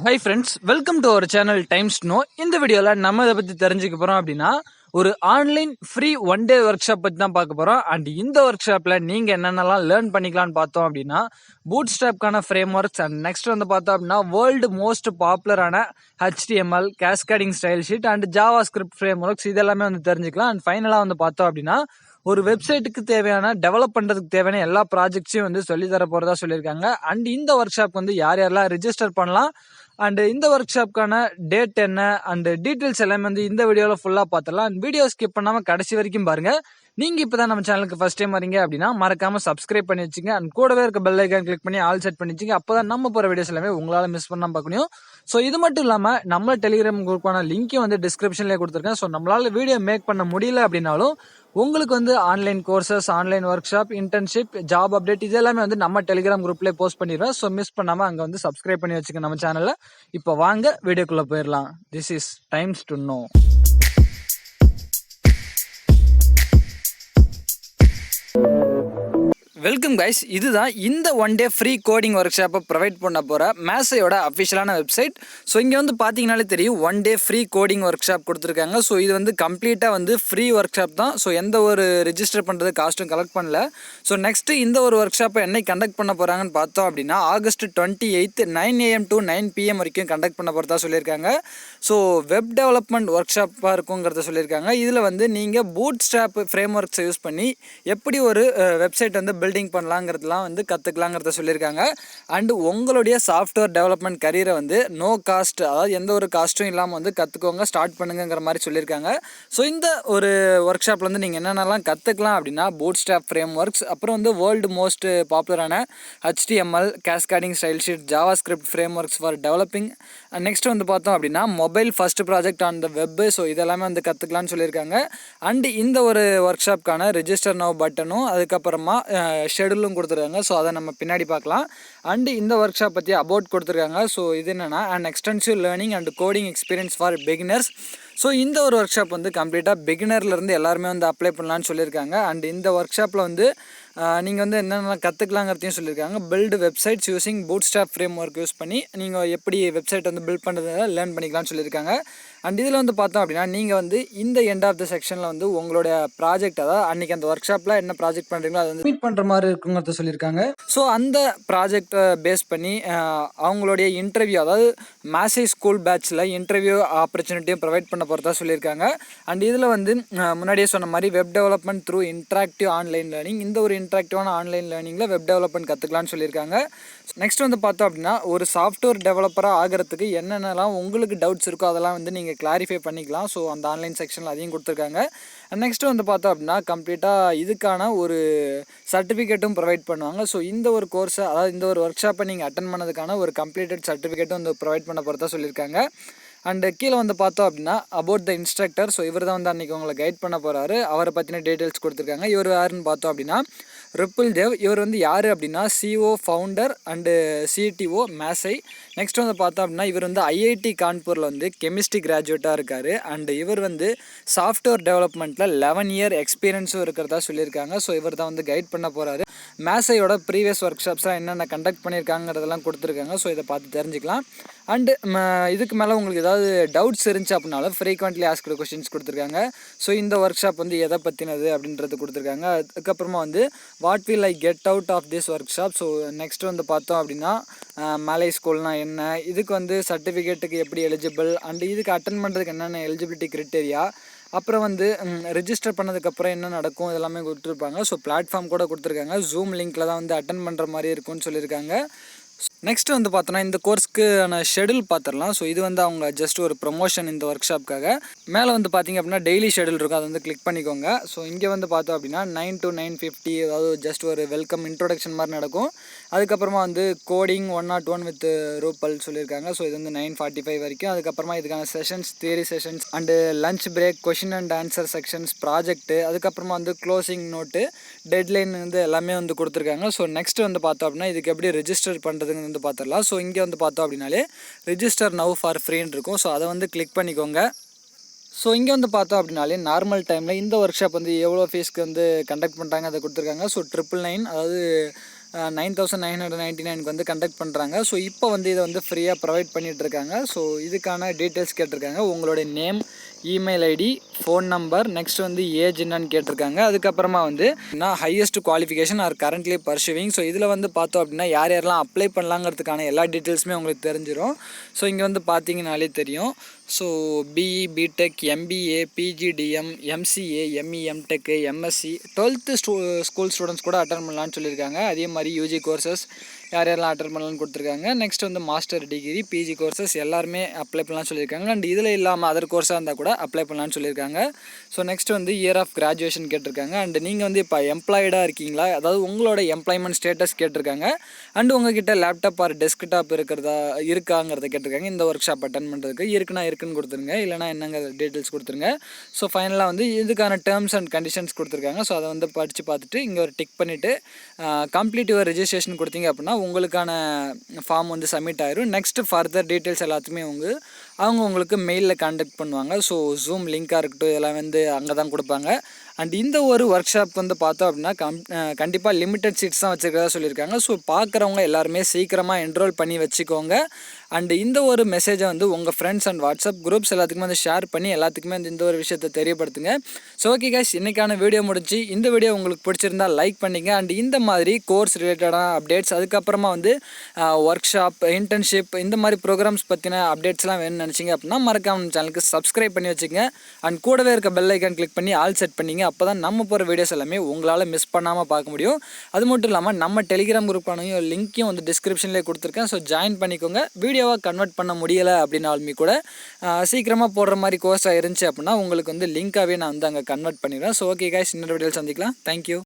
Hi friends, welcome to our channel Times to Know. இந்த வீடியோல நம்ம இதை பத்தி தெரிஞ்சுக்க போறோம் அப்படின்னா ஒரு online free one day work shop பத்தி தான் பார்க்க போறோம். அண்ட் இந்த ஒர்க் ஷாப்ல நீங்க என்னென்னலாம் லேர்ன் பண்ணிக்கலாம்னு பார்த்தோம் அப்படின்னா பூட்ஸ்ட்ராப்கான ஃப்ரேம் ஒர்க்ஸ் அண்ட் நெக்ஸ்ட் வந்து பார்த்தோம் அப்படின்னா வேர்ல்டு மோஸ்ட் பாப்புலரான HTML cascading style sheet and Java script frame works இதெல்லாமே வந்து தெரிஞ்சுக்கலாம். அண்ட் ஃபைனலா வந்து பார்த்தோம் அப்படின்னா ஒரு வெப்சைட்டுக்கு தேவையான டெவலப் பண்றதுக்கு தேவையான எல்லா ப்ராஜெக்ட்ஸையும் வந்து சொல்லி தர போறதா சொல்லியிருக்காங்க. அண்ட் இந்த ஒர்க் ஷாப் வந்து யார் யாரெல்லாம் ரிஜிஸ்டர் பண்ணலாம் அண்ட் இந்த ஒர்க் ஷாப்க்கான டேட் என்ன அண்ட் டீட்டெயில்ஸ் எல்லாமே வந்து இந்த வீடியோவில் ஃபுல்லாக பார்த்துடலாம். அண்ட் வீடியோ ஸ்கிப் பண்ணாமல் கடைசி வரைக்கும் பாருங்க. நீங்க இப்பதான் நம்ம சேனலுக்கு ஃபர்ஸ்ட் டைம் வரீங்க அப்படின்னா மறக்காம சப்ஸ்கிரைப் பண்ணி வச்சுங்க அண்ட் கூடவே இருக்க பெல் ஐக்கான் கிளிக் பண்ணி ஆல் செட் பண்ணி வச்சுங்க. அப்பதான் நம்ம போற வீடியோஸ் எல்லாமே உங்களால மிஸ் பண்ணாம பார்க்கணும். ஸோ இது மட்டும் இல்லாம நம்ம டெலிகிராம் குரூப்பான லிங்க்கையும் வந்து டிஸ்கிரிப்ஷன்லேயே கொடுத்துருக்கேன். ஸோ நம்மளால வீடியோ மேக் பண்ண முடியல அப்படின்னாலும் உங்களுக்கு வந்து online courses, online work shop, internship, job update இது எல்லாமே வந்து நம்ம டெலிகிராம் குரூப்லேயே போஸ்ட் பண்ணிடுவேன். ஸோ மிஸ் பண்ணாம அங்கே வந்து சப்ஸ்கிரைப் பண்ணி வச்சுக்க நம்ம சேனல்ல. இப்போ வாங்க வீடியோக்குள்ள போயிடலாம். This is times to know. Welcome guys, இதுதான் இந்த ஒன் டே ஃப்ரீ கோடிங் ஒர்க் ஷாப்பை ப்ரொவைட் பண்ண போகிற மேசையோட அஃபிஷியலான வெப்சைட். ஸோ இங்கே வந்து பார்த்தீங்கனாலே தெரியும் one day free coding work shop கொடுத்துருக்காங்க. ஸோ இது வந்து கம்ப்ளீட்டாக வந்து ஃப்ரீ ஒர்க் ஷாப் தான். ஸோ எந்த ஒரு ரிஜிஸ்டர் பண்ணுறது காஸ்ட்டும் கலெக்ட் பண்ணல. ஸோ நெக்ஸ்ட்டு இந்த ஒரு ஒர்க் ஷாப்பை என்னைக்கு கண்டக்ட் பண்ண போகிறாங்கன்னு பார்த்தோம் அப்படின்னா August 28 9 AM to 9 PM வரைக்கும் கண்டக்ட் பண்ண போகிறதா சொல்லியிருக்காங்க. ஸோ வெப் டெவலப்மெண்ட் ஒர்க் ஷாப்பாக இருக்குங்கிறத சொல்லியிருக்காங்க. இதில் வந்து நீங்கள் பூட்ஸ்ட்ராப் ஃப்ரேம் ஒர்க்ஸை யூஸ் பண்ணி எப்படி ஒரு வெப்சைட் வந்து பில்டிங் பண்ணலாங்கிறதுலாம் வந்து கற்றுக்கலாங்கிறத சொல்லியிருக்காங்க. அண்டு உங்களுடைய சாஃப்ட்வேர் டெவலப்மெண்ட் கரியரை வந்து நோ காஸ்ட், அதாவது எந்த ஒரு காஸ்ட்டும் இல்லாமல் வந்து கற்றுக்கோங்க, ஸ்டார்ட் பண்ணுங்கிற மாதிரி சொல்லியிருக்காங்க. ஸோ இந்த ஒரு ஒர்க் ஷாப்பில் வந்து நீங்கள் என்னென்னலாம் கற்றுக்கலாம் அப்படின்னா பூட்ஸ்ட்ராப் ஃப்ரேம் ஒர்க்ஸ், அப்புறம் வந்து வேர்ல்டு மோஸ்ட் பாப்புலரான HTML cascading style sheet, Java script frame works for developing. Next வந்து பார்த்தோம் அப்படின்னா mobile first project on the web. So இதெல்லாமே வந்து கற்றுக்கலான்னு சொல்லியிருக்காங்க. அண்டு இந்த ஒரு ஒர்க் ஷாப்க்கான ரிஜிஸ்டர் நவ் பட்டனும் அதுக்கப்புறமா ஷெடியூலும் கொடுத்துருக்காங்க. ஸோ அதை நம்ம பின்னாடி பார்க்கலாம். அண்டு இந்த ஒர்க் ஷாப் பற்றி அபவுட் கொடுத்துருக்காங்க. ஸோ இது என்னென்னா and extensive learning and coding experience for beginners. So இந்த ஒரு ஒர்க் ஷாப் வந்து கம்ப்ளீட்டாக பிகினர்லேருந்து எல்லாருமே வந்து அப்ளை பண்ணலான்னு சொல்லியிருக்காங்க. அண்ட் இந்த ஒர்க் ஷாப்பில் வந்து நீங்கள் வந்து என்னென்ன கற்றுக்கலாங்கிறதையும் சொல்லியிருக்காங்க. Build websites using bootstrap framework use பண்ணி நீங்கள் எப்படி வெப்சைட் வந்து பில்ட் பண்ணுறதை லேர்ன் பண்ணிக்கலாம்னு சொல்லியிருக்காங்க. அண்ட் இதில் வந்து பார்த்தோம் அப்படின்னா நீங்கள் வந்து இந்த எண்ட் ஆஃப் த செக்ஷனில் வந்து உங்களுடைய ப்ராஜெக்ட், அதாவது அன்றைக்கி அந்த ஒர்க் ஷாப்பில் என்ன ப்ராஜெக்ட் பண்ணுறீங்களோ அதை வந்து மீட் பண்ணுற மாதிரி இருக்குங்கிறத சொல்லியிருக்காங்க. ஸோ அந்த ப்ராஜெக்டை பேஸ் பண்ணி அவங்களுடைய இன்டர்வியூ, அதாவது மாசை ஸ்கூல் பேட்சில் இன்டர்வியூ ஆப்பர்ச்சுனிட்டியும் ப்ரொவைட் பண்ண போகிறதா சொல்லியிருக்காங்க. அண்ட் இதில் வந்து முன்னாடியே சொன்ன மாதிரி web development through interactive online learning, இந்த ஒரு இன்ட்ராக்டிவான ஆன்லைன் லேர்னிங்கில் வெப் டெவலப்மெண்ட் கற்றுக்கலான்னு சொல்லியிருக்காங்க. நெக்ஸ்ட் வந்து பார்த்தோம் அப்படின்னா ஒரு சாஃப்ட்வேர் டெவலப்பராக ஆகிறதுக்கு என்னென்னலாம் உங்களுக்கு டவுட்ஸ் இருக்கோ அதெல்லாம் வந்து நீங்கள் கிளாரிஃபை பண்ணிக்கலாம். ஸோ அந்த ஆன்லைன் செக்ஷனில் அதையும் கொடுத்துருக்காங்க. நெக்ஸ்ட்டு வந்து பார்த்தோம் அப்படின்னா கம்ப்ளீட்டாக இதுக்கான ஒரு சர்டிஃபிகேட்டும் ப்ரொவைட் பண்ணுவாங்க. ஸோ இந்த ஒரு கோர்ஸை, அதாவது இந்த ஒரு ஒர்க் ஷாப்பை நீங்கள் அட்டன் பண்ணதுக்கான ஒரு கம்ப்ளீட்டட் சர்டிஃபிகேட்டும் வந்து ப்ரொவைட் பண்ண போகிறதா சொல்லியிருக்காங்க. அண்டு கீழே வந்து பார்த்தோம் அப்படின்னா அபவுட் த இன்ஸ்ட்ரக்டர். ஸோ இவர் தான் வந்து அன்றைக்கி உங்களை கைட் பண்ண போகிறாரு. அவரை பற்றின டீட்டெயில்ஸ் கொடுத்துருக்காங்க. இவர் யாருன்னு பார்த்தோம் அப்படின்னா ரிப்புல் தேவ். இவர் வந்து யார் அப்படின்னா CEO ஃபவுண்டர் அண்டு CTO மேசை. நெக்ஸ்ட் வந்து பார்த்தோம் அப்படின்னா இவர் வந்து IIT கான்பூரில் வந்து கெமிஸ்ட்ரி கிராஜுவேட்டாக இருக்கார். அண்டு இவர் வந்து சாஃப்ட்வேர் டெவலப்மெண்ட்டில் 11 இயர் எக்ஸ்பீரியன்ஸும் இருக்கிறதா சொல்லியிருக்காங்க. ஸோ இவர் தான் வந்து கைட் பண்ண போகிறாரு. மேசையோட ப்ரீவியஸ் ஒர்க் ஷாப்ஸ்லாம் என்னென்ன கண்டக்ட் பண்ணியிருக்காங்கிறதெல்லாம் கொடுத்துருக்காங்க. ஸோ இதை பார்த்து தெரிஞ்சுக்கலாம். அண்டு இதுக்கு மேலே உங்களுக்கு ஏதாவது டவுட்ஸ் இருந்துச்சு அப்படின்னாலும் ஃப்ரீக்வெண்ட்லி ஆஸ்க்டு கொஸ்டின்ஸ் கொடுத்துருக்காங்க. ஸோ இந்த ஒர்க் ஷாப் வந்து எதை பற்றினது அப்படின்றது கொடுத்துருக்காங்க. அதுக்கப்புறமா வந்து what will I get out of this workshop. So next வந்து பார்த்தோம் அப்படின்னா மலை ஸ்கூல்னால் என்ன, இதுக்கு வந்து சர்டிஃபிகேட்டுக்கு எப்படி எலிஜிபிள், அண்டு இதுக்கு அட்டன் பண்ணுறதுக்கு என்னென்ன எலிஜிபிலிட்டி க்ரிட்டேரியா, அப்புறம் வந்து ரிஜிஸ்டர் பண்ணதுக்கப்புறம் என்ன நடக்கும் இதெல்லாமே கொடுத்துருப்பாங்க. ஸோ பிளாட்ஃபார்ம் கூட கொடுத்துருக்காங்க. ஜூம் லிங்க்கில் தான் வந்து அட்டன் பண்ணுற மாதிரி இருக்கும்னு சொல்லியிருக்காங்க. நெக்ஸ்ட் வந்து பார்த்தோன்னா இந்த கோர்ஸ்க்கான ஷெடியூல் பார்த்துடலாம். ஸோ இது வந்து அவங்க ஜஸ்ட் ஒரு ப்ரொமோஷன் இந்த ஒர்க் ஷாப்க்காக. மேலே வந்து பார்த்திங்க அப்படின்னா டெய்லி ஷெடியூல் இருக்கும், அதை வந்து கிளிக் பண்ணிக்கோங்க. ஸோ இங்கே வந்து பார்த்தோம் அப்படின்னா 9 to 9:50, அதாவது ஜஸ்ட் ஒரு வெல்கம் இன்ட்ரோடக்ஷன் மாதிரி நடக்கும். அதுக்கப்புறமா வந்து கோடிங் 101 வித் ரூபல் சொல்லியிருக்காங்க. ஸோ இது வந்து 9:45 வரைக்கும். அதுக்கப்புறமா இதுக்கான sessions, theory sessions and lunch break, question and answer sections, project, அதுக்கப்புறமா வந்து க்ளோசிங் நோட்டு, டெட்லைன் வந்து எல்லாமே வந்து கொடுத்துருக்காங்க. ஸோ நெக்ஸ்ட் வந்து பார்த்தோம் அப்படின்னா இதுக்கு எப்படி ரெஜிஸ்டர் பண்ணுறதுன்னு வந்து பார்த்துடலாம். ஸோ இங்கே வந்து பார்த்தோம் அப்படின்னாலே ரிஜிஸ்டர் நவ் ஃபார் ஃப்ரீன்னு இருக்கும். ஸோ அதை வந்து கிளிக் பண்ணிக்கோங்க. ஸோ இங்கே வந்து பார்த்தோம் அப்படின்னாலே நார்மல் டைமில் இந்த ஒர்க் ஷாப் வந்து எவ்வளோ ஃபீஸ்க்கு வந்து கண்டக்ட் பண்ணுறாங்க அதை கொடுத்துருக்காங்க. ஸோ 999, அதாவது $9,999 வந்து கண்டக்ட் பண்ணுறாங்க. ஸோ இப்போ வந்து இதை வந்து ஃப்ரீயாக ப்ரொவைட் பண்ணிகிட்ருக்காங்க. ஸோ இதுக்கான டீட்டெயில்ஸ் கேட்டிருக்காங்க. உங்களுடைய name, email ID, phone number, next வந்து ஏஜ் என்னன்னு கேட்டிருக்காங்க. அதுக்கப்புறமா வந்து நான் highest qualification or currently pursuing. So இதில் வந்து பார்த்தோம் அப்படின்னா யார் யாரெல்லாம் அப்ளை பண்ணலாங்கிறதுக்கான எல்லா டீட்டெயில்ஸுமே உங்களுக்கு தெரிஞ்சிடும். ஸோ இங்கே வந்து பார்த்தீங்கனாலே தெரியும். So BE, BTech, MBA, PGDM, MCA, ME, MTech, MSc, 12th school students கூட அட்டன் பண்ணலான்னு சொல்லியிருக்காங்க. அதே மாதிரி யூஜி கோர்சஸ் யார் யாரெல்லாம் அட்டன் பண்ணலான்னு கொடுத்துருக்காங்க. நெக்ஸ்ட் வந்து மாஸ்டர் டிகிரி, பிஜி கோர்சஸ் எல்லாருமே அப்ளை பண்ணலான்னு சொல்லியிருக்காங்க. அண்ட் இதில் இல்லாமல் அதர் கோர்ஸாக இருந்தால் கூட அப்ளை பண்ணலான்னு சொல்லியிருக்காங்க. ஸோ நெக்ஸ்ட் வந்து இயர் ஆஃப் கிராஜுவேஷன் கேட்டிருக்காங்க. அண்ட் நீங்கள் வந்து இப்போ எம்ப்ளாய்டாக இருக்கீங்களா, அதாவது உங்களோட எம்ப்ளாய்மெண்ட் ஸ்டேட்டஸ் கேட்டிருக்காங்க. அண்ட் உங்ககிட்ட லேப்டாப் ஆர் டெஸ்க்டாப் இருக்காங்கிறத கேட்டிருக்காங்க. இந்த ஒர்க் ஷாப் அட்டன் பண்ணுறதுக்கு இருக்குன்னு கொடுத்துருங்க, இல்லைனா என்னங்க டீட்டெயில்ஸ் கொடுத்துருங்க. ஸோ ஃபைனலாக வந்து இதுக்கான டேர்ம்ஸ் அண்ட் கண்டிஷன்ஸ் கொடுத்துருக்காங்க. ஸோ அதை வந்து படித்து பார்த்துட்டு இங்கே ஒரு டிக் பண்ணிவிட்டு கம்ப்ளீட் யுவர் ரெஜிஸ்ட்ரேஷன் கொடுத்தீங்க அப்படின்னா உங்களுக்கான ஃபார்ம் வந்து சப்மிட் ஆயிரும். நெக்ஸ்ட் ஃபர்தர் டீட்டெயில்ஸ் எல்லாத்துமே அவங்க உங்களுக்கு மெயிலில் கான்டாக்ட் பண்ணுவாங்க. ஸோ ஜூம் லிங்காக இருக்கட்டும் இதெல்லாம் வந்து அங்கே தான் கொடுப்பாங்க. அண்ட் இந்த ஒரு ஒர்க் ஷாப் வந்து பார்த்தோம் அப்படின்னா கண்டிப்பாக லிமிட்டட் சீட்ஸ் தான் வச்சுருக்கிறதா சொல்லியிருக்காங்க. ஸோ பார்க்குறவங்க எல்லாருமே சீக்கிரமாக என்ரோல் பண்ணி வச்சுக்கோங்க. அண்ட் இந்த ஒரு மெசேஜை வந்து உங்கள் ஃப்ரெண்ட்ஸ் அண்ட் வாட்ஸ்அப் குரூப்ஸ் எல்லாத்துக்குமே வந்து ஷேர் பண்ணி எல்லாத்துக்குமே வந்து இந்த ஒரு விஷயத்தை தெரியப்படுத்துங்க. ஸோ ஓகே கைஸ், இன்றைக்கான வீடியோ முடிஞ்சு. இந்த வீடியோ உங்களுக்கு பிடிச்சிருந்தால் லைக் பண்ணிங்க. அண்ட் இந்த மாதிரி கோர்ஸ் ரிலேட்டடான அப்டேட்ஸ், அதுக்கப்புறமா வந்து ஒர்க் ஷாப், இன்டர்ன்ஷிப், இந்த மாதிரி ப்ரோக்ராம்ஸ் பற்றின அப்டேட்ஸ்லாம் வேணும்னு நினச்சிங்க அப்படின்னா மறக்காம சேனலுக்கு சப்ஸ்கிரைப் பண்ணி வச்சுக்கங்க. அண்ட் கூடவே இருக்க பெல் ஐக்கான் கிளிக் பண்ணி ஆல் செட் பண்ணிங்க. அப்போ தான் நம்ம போகிற வீடியோஸ் எல்லாமே உங்களால் மிஸ் பண்ணாமல் பார்க்க முடியும். அது மட்டும் இல்லாமல் நம்ம டெலிகிராம் குரூப்பான லிங்க்கையும் வந்து டிஸ்கிரிப்ஷன்லேயே கொடுத்துருக்கேன். ஸோ ஜாயின் பண்ணிக்கோங்க. வீடியோவாக கன்வெர்ட் பண்ண முடியலை அப்படின்னாலுமே கூட சீக்கிரமாக போடுற மாதிரி கோர்ஸாக இருந்துச்சு அப்படின்னா உங்களுக்கு வந்து லிங்காகவே நான் வந்து அங்கே கன்வெர்ட் பண்ணிடுவேன். ஸோ ஓகே கைஸ், இன்னொரு வீடியோவில் சந்திக்கலாம். தேங்க்யூ.